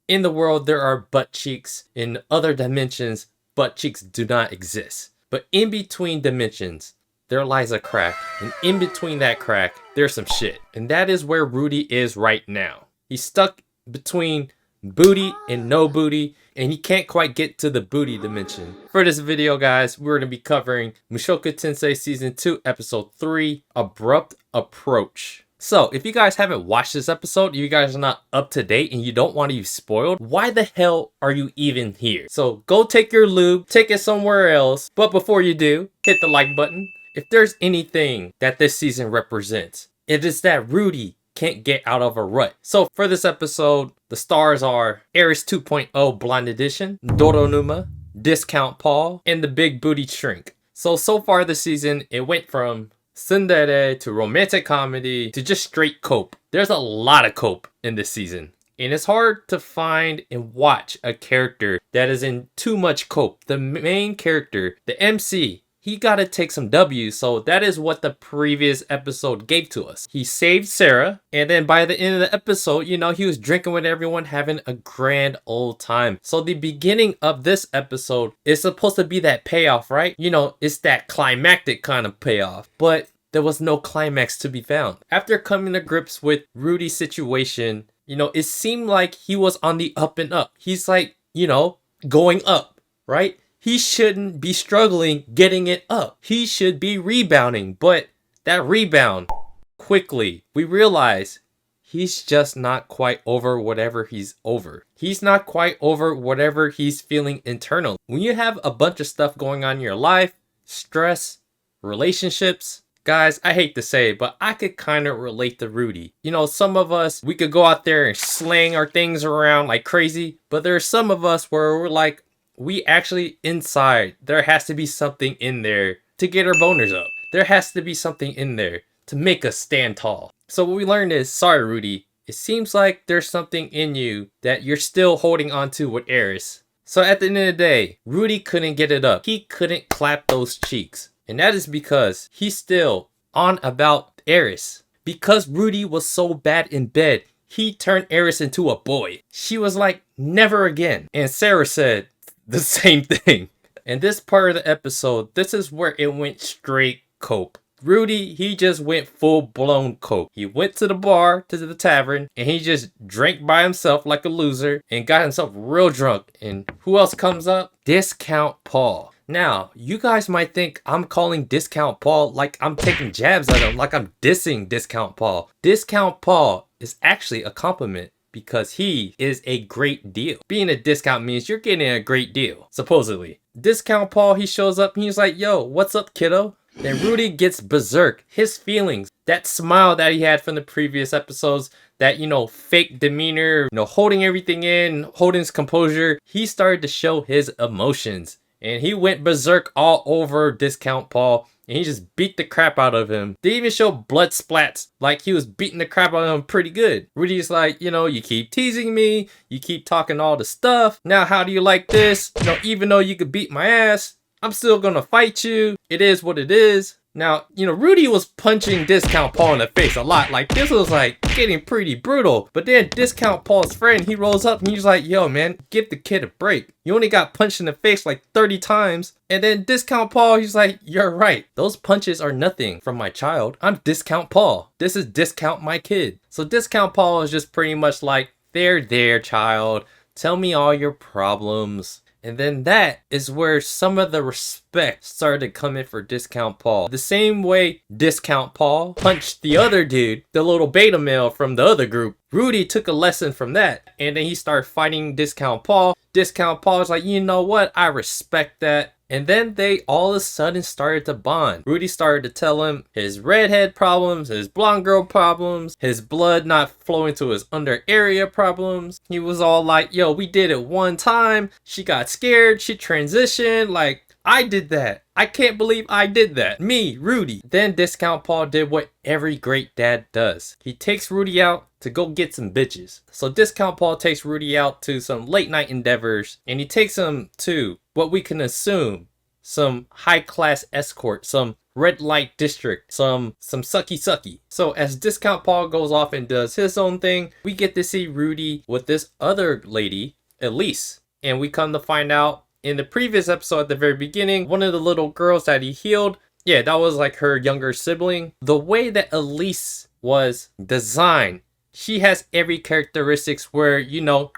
In the world, there are butt cheeks. In other dimensions, butt cheeks do not exist. But in between dimensions, there lies a crack. And in between that crack, there's some shit. And that is where Rudy is right now. He's stuck between booty and no booty, and he can't quite get to the booty dimension. For this video, guys, we're going to be covering Mushoku Tensei Season 2, Episode 3, Abrupt Approach. So, if you guys haven't watched this episode, you guys are not up to date, and you don't want to be spoiled, why the hell are you even here? So, go take your lube, take it somewhere else, but before you do, hit the like button. If there's anything that this season represents, it is that Rudy can't get out of a rut. So for this episode, the stars are Aries 2.0 Blind Edition, Doronuma, Discount Paul, and the Big Booty Shrink. So far this season, it went from tsundere to romantic comedy to just straight cope. There's a lot of cope in this season. And it's hard to find and watch a character that is in too much cope. The main character, the MC, he gotta take some W's, so that is what the previous episode gave to us. He saved Sarah, and then by the end of the episode, you know, he was drinking with everyone, having a grand old time. So the beginning of this episode is supposed to be that payoff, right? You know, it's that climactic kind of payoff, but there was no climax to be found. After coming to grips with Rudy's situation, you know, it seemed like he was on the up and up. He's like, you know, going up, right? He shouldn't be struggling getting it up. He should be rebounding. But that rebound, quickly, we realize he's just not quite over whatever he's over. He's not quite over whatever he's feeling internal. When you have a bunch of stuff going on in your life, stress, relationships, guys, I hate to say it, but I could kind of relate to Rudy. You know, some of us, we could go out there and slang our things around like crazy. But there's some of us where we're like, we actually inside, there has to be something in there to get our boners up. There has to be something in there to make us stand tall. So what we learned is, sorry Rudy, it seems like there's something in you that you're still holding on to with Aries. So at the end of the day, Rudy couldn't get it up. He couldn't clap those cheeks. And that is because he's still on about Aries. Because Rudy was so bad in bed, he turned Aries into a boy. She was like, never again. And Sarah said the same thing. And this part of the episode, this is where it went straight cope. Rudy, he just went full-blown cope. He went to the bar, to the tavern, and he just drank by himself like a loser and got himself real drunk. And who else comes up? Discount Paul. Now, you guys might think I'm calling Discount Paul like I'm taking jabs at him, like I'm dissing Discount Paul. Discount Paul is actually a compliment, because he is a great deal. Being a discount means you're getting a great deal, supposedly. Discount Paul, he shows up and he's like, yo, what's up, kiddo? Then Rudy gets berserk. His feelings, that smile that he had from the previous episodes, that, you know, fake demeanor, you know, holding everything in, holding his composure, he started to show his emotions. And he went berserk all over Discount Paul. And he just beat the crap out of him. They even show blood splats, like he was beating the crap out of him pretty good. Rudy's like, you know, you keep teasing me. You keep talking all the stuff. Now, how do you like this? You know, even though you could beat my ass, I'm still gonna fight you. It is what it is. Now, you know, Rudy was punching Discount Paul in the face a lot. Like, this was like getting pretty brutal. But then Discount Paul's friend, he rolls up and he's like, yo, man, give the kid a break. You only got punched in the face like 30 times. And then Discount Paul, he's like, you're right. Those punches are nothing from my child. I'm Discount Paul. This is Discount my kid. So Discount Paul is just pretty much like, there, child. Tell me all your problems. And then that is where some of the respect started to come in for Discount Paul. The same way Discount Paul punched the other dude, the little beta male from the other group. Rudy took a lesson from that. And then he started fighting Discount Paul. Discount Paul was like, you know what? I respect that. And then they all of a sudden started to bond. Rudy started to tell him his redhead problems, his blonde girl problems, his blood not flowing to his under area problems. He was all like, yo, we did it one time. She got scared. She transitioned. Like, I did that. I can't believe I did that. Me, Rudy. Then Discount Paul did what every great dad does. He takes Rudy out to go get some bitches. So Discount Paul takes Rudy out to some late night endeavors, and he takes him to what we can assume some high class escort, some red light district, some sucky. So as Discount Paul goes off and does his own thing, we get to see Rudy with this other lady, Elise. And we come to find out in the previous episode at the very beginning, one of the little girls that he healed, yeah, that was like her younger sibling. The way that Elise was designed, she has every characteristics where, you know,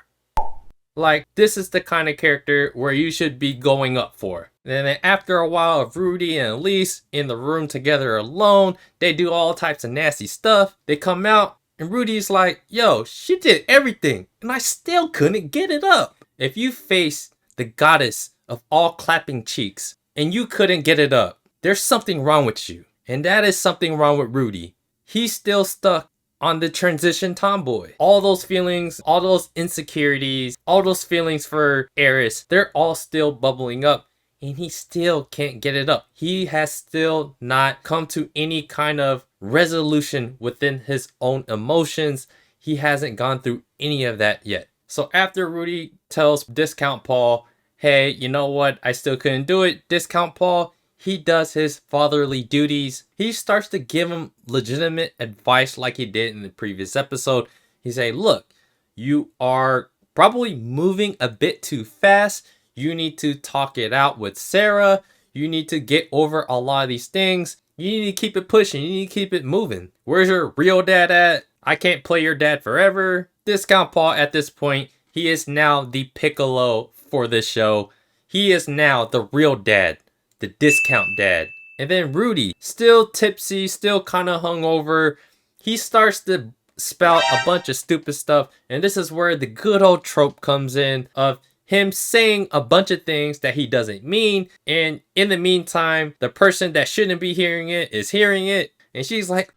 like, this is the kind of character where you should be going up for. And then after a while of Rudy and Elise in the room together alone, they do all types of nasty stuff. They come out and Rudy's like, yo, she did everything and I still couldn't get it up. If you face the goddess of all clapping cheeks and you couldn't get it up, there's something wrong with you. And that is something wrong with Rudy. He's still stuck on the transition tomboy. All those feelings, all those insecurities, all those feelings for Eris, they're all still bubbling up and he still can't get it up. He has still not come to any kind of resolution within his own emotions. He hasn't gone through any of that yet. So after Rudy tells Discount Paul, hey, you know what? I still couldn't do it. Discount Paul, he does his fatherly duties. He starts to give him legitimate advice like he did in the previous episode. He say, look, you are probably moving a bit too fast. You need to talk it out with Sarah. You need to get over a lot of these things. You need to keep it pushing. You need to keep it moving. Where's your real dad at? I can't play your dad forever. Discount Paul at this point, he is now the Piccolo for this show. He is now the real dad. The discount dad. And then Rudy, still tipsy, still kind of hungover. He starts to spout a bunch of stupid stuff. And this is where the good old trope comes in of him saying a bunch of things that he doesn't mean. And in the meantime, the person that shouldn't be hearing it is hearing it. And she's like...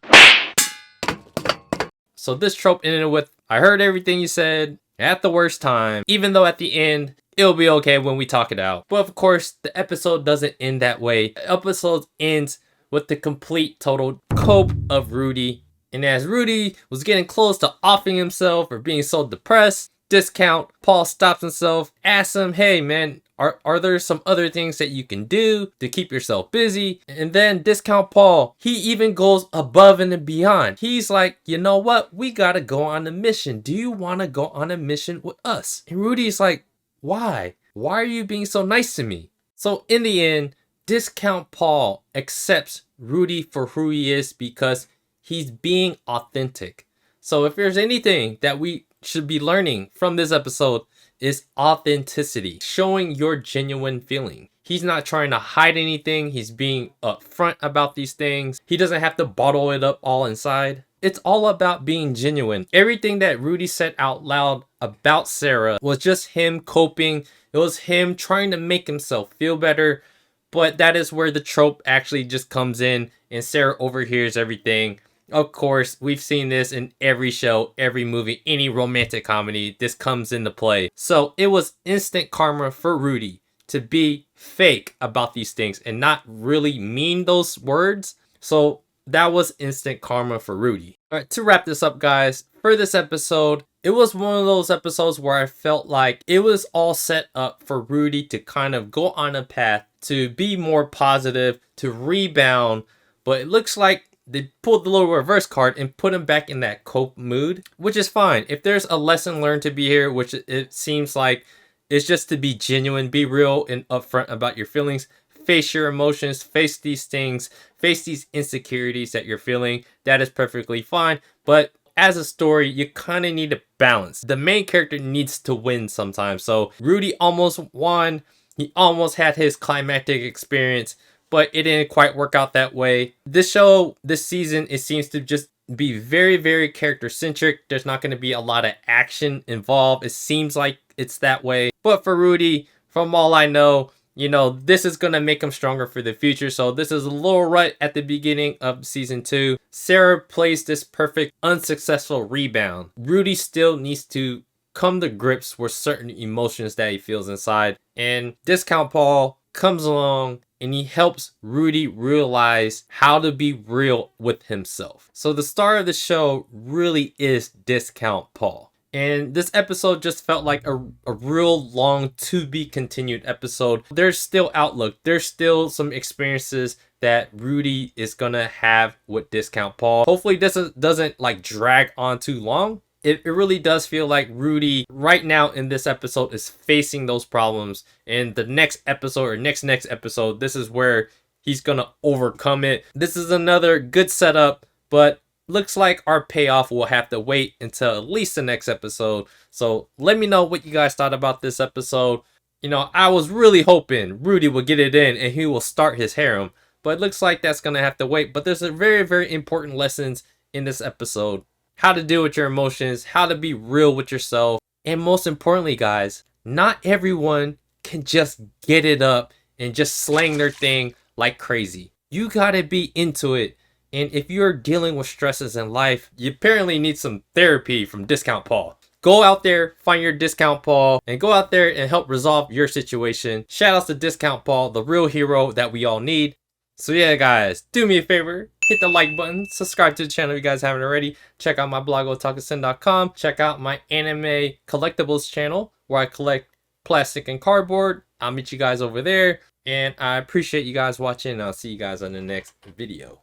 So this trope ended with, I heard everything you said at the worst time. Even though at the end, it'll be okay when we talk it out. But of course, the episode doesn't end that way. The episode ends with the complete total cope of Rudy. And as Rudy was getting close to offing himself or being so depressed, Discount Paul stops himself, asks him, hey man, are there some other things that you can do to keep yourself busy? And then Discount Paul, he even goes above and beyond. He's like, you know what? We gotta go on a mission. Do you wanna go on a mission with us? And Rudy's like, why? Why are you being so nice to me? So in the end, Discount Paul accepts Rudy for who he is because he's being authentic. So if there's anything that we should be learning from this episode is authenticity, showing your genuine feeling. He's not trying to hide anything. He's being upfront about these things. He doesn't have to bottle it up all inside. It's all about being genuine. Everything that Rudy said out loud about Sarah was just him coping. It was him trying to make himself feel better. But that is where the trope actually just comes in and Sarah overhears everything. Of course, we've seen this in every show, every movie, any romantic comedy. This comes into play. So it was instant karma for Rudy to be fake about these things and not really mean those words. So that was instant karma for Rudy. All right, to wrap this up, guys, for this episode, it was one of those episodes where I felt like it was all set up for Rudy to kind of go on a path to be more positive, to rebound. But it looks like they pulled the little reverse card and put him back in that cope mood, which is fine. If there's a lesson learned to be here, which it seems like it's just to be genuine, be real and upfront about your feelings, face your emotions, face these things, face these insecurities that you're feeling, that is perfectly fine. But as a story, you kind of need a balance. The main character needs to win sometimes. So Rudy almost won. He almost had his climactic experience, but it didn't quite work out that way. This show, this season, it seems to just be very, very character centric. There's not going to be a lot of action involved. It seems like it's that way. But for Rudy, from all I know, you know, this is going to make him stronger for the future. So this is a little rut at the beginning of season 2. Sarah plays this perfect unsuccessful rebound. Rudy still needs to come to grips with certain emotions that he feels inside. And Discount Paul comes along and he helps Rudy realize how to be real with himself. So the star of the show really is Discount Paul. And this episode just felt like a real long to be continued episode. There's still outlook. There's still some experiences that Rudy is gonna have with Discount Paul. Hopefully this doesn't like drag on too long. It really does feel like Rudy right now in this episode is facing those problems. In the next episode or next episode, this is where he's gonna overcome it. This is another good setup, but looks like our payoff will have to wait until at least the next episode. So let me know what you guys thought about this episode. You know, I was really hoping Rudy would get it in and he will start his harem, but it looks like that's gonna have to wait. But there's a very important lessons in this episode. How to deal with your emotions, how to be real with yourself, and most importantly, guys, not everyone can just get it up and just slang their thing like crazy. You gotta be into it. And if you're dealing with stresses in life, you apparently need some therapy from Discount Paul. Go out there, find your Discount Paul, and go out there and help resolve your situation. Shout outs to Discount Paul, the real hero that we all need. So yeah, guys, do me a favor, hit the like button, subscribe to the channel if you guys haven't already. Check out my blog, otakusen.com. Check out my anime collectibles channel where I collect plastic and cardboard. I'll meet you guys over there. And I appreciate you guys watching. I'll see you guys on the next video.